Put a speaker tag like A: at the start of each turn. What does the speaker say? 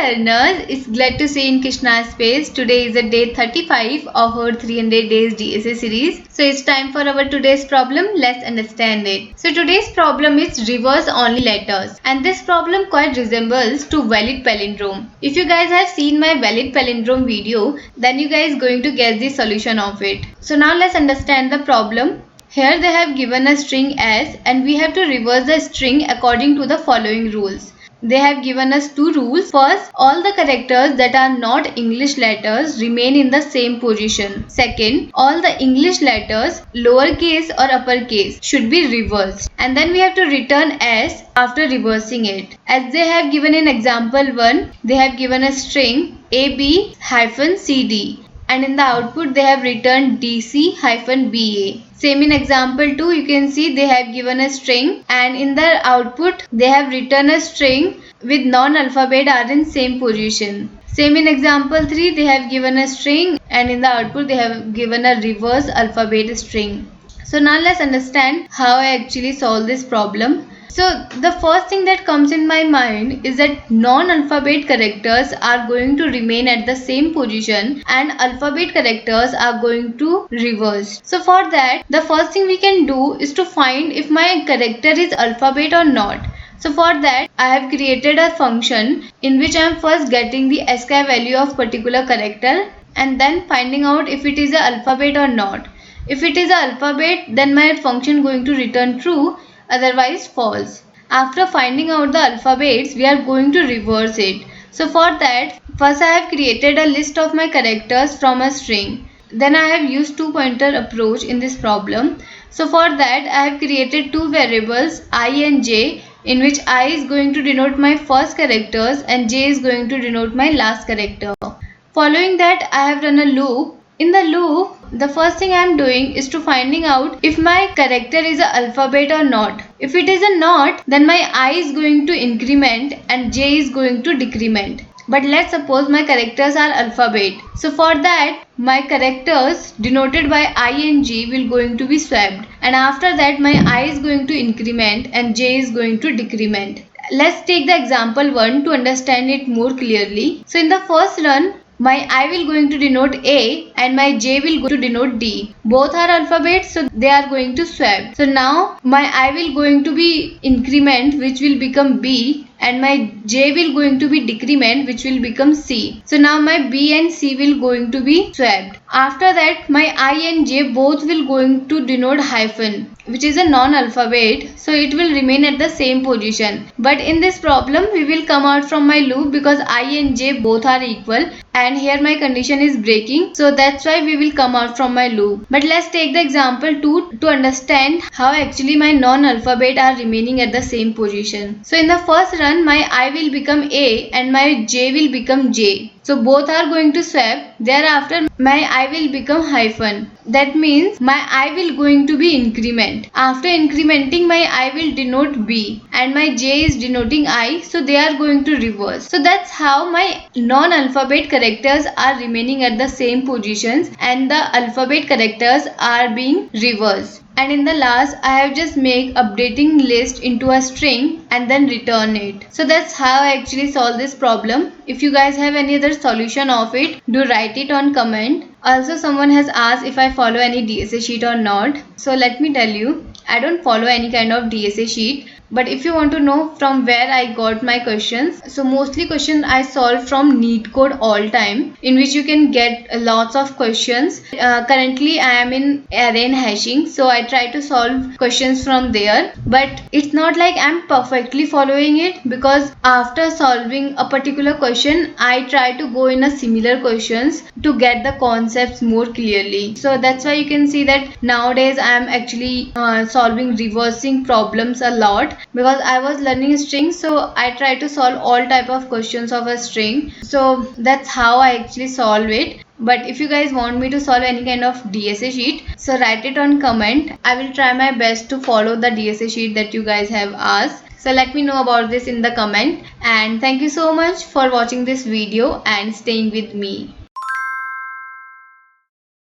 A: learners, it's glad to see in Krishna's space. Today is the day 35 of our 300 days DSA series. So it's time for our today's problem. Let's understand it. So today's problem is reverse only letters, and this problem quite resembles to valid palindrome. If you guys have seen my valid palindrome video, then you guys going to guess the solution of it. So now let's understand the problem. Here they have given a string S and we have to reverse the string according to the following rules. They have given us two rules. First, all the characters that are not English letters remain in the same position. Second, all the English letters, lowercase or uppercase, should be reversed. And then we have to return S after reversing it. As they have given in example 1, they have given a string AB-CD. And in the output they have returned DC-BA. Same in example 2, you can see they have given a string and in the output they have written a string with non-alphabet are in same position. Same in example 3, they have given a string and in the output they have given a reverse alphabet string. So now let's understand how I actually solve this problem. So the first thing that comes in my mind is that non-alphabet characters are going to remain at the same position and alphabet characters are going to reverse. So for that, the first thing we can do is to find if my character is alphabet or not. So for that, I have created a function in which I am first getting the ASCII value of particular character and then finding out if it is an alphabet or not. If it is an alphabet, then my function going to return true, otherwise false. After finding out the alphabets, we are going to reverse it. So for that, first I have created a list of my characters from a string. Then I have used two pointer approach in this problem. So for that, I have created two variables I and j, in which I is going to denote my first characters and j is going to denote my last character. Following that, I have run a loop. In the loop, the first thing I am doing is to finding out if my character is an alphabet or not. If it is a not, then my I is going to increment and j is going to decrement. But let's suppose my characters are alphabet. So for that, my characters denoted by I and G will going to be swapped. And after that, my I is going to increment and j is going to decrement. Let's take the example 1 to understand it more clearly. So in the first run, my I will going to denote A and my J will go to denote D. Both are alphabets, so they are going to swap. So now my I will going to be increment, which will become B, and my J will going to be decrement, which will become C. So now my B and C will going to be swapped. After that, my I and J both will going to denote hyphen, which is a non-alphabet, so it will remain at the same position. But in this problem, we will come out from my loop because I and J both are equal and here my condition is breaking, so that's why we will come out from my loop. But let's take the example 2 to understand how actually my non-alphabet are remaining at the same position. So in the first run, my I will become A and my J will become J. So both are going to swap. Thereafter, my I will become hyphen. That means my I will going to be increment. After incrementing, my I will denote B and my J is denoting I. So they are going to reverse. So that's how my non-alphabet characters are remaining at the same positions and the alphabet characters are being reversed. And in the last, I have just make updating list into a string and then return it. So that's how I actually solve this problem. If you guys have any other solution of it, do write it on comment. Also, someone has asked if I follow any DSA sheet or not. So let me tell you, I don't follow any kind of DSA sheet. But if you want to know from where I got my questions, so mostly questions I solve from LeetCode all time, in which you can get lots of questions. Currently I am in array and hashing, so I try to solve questions from there. But it's not like I'm perfectly following it, because after solving a particular question, I try to go in a similar questions to get the concepts more clearly. So that's why you can see that nowadays I am actually solving reversing problems a lot, because I was learning strings, so I try to solve all type of questions of a string. So that's how I actually solve it. But if you guys want me to solve any kind of DSA sheet, so write it on comment. I will try my best to follow the DSA sheet that you guys have asked. So let me know about this in the comment. And thank you so much for watching this video and staying with me.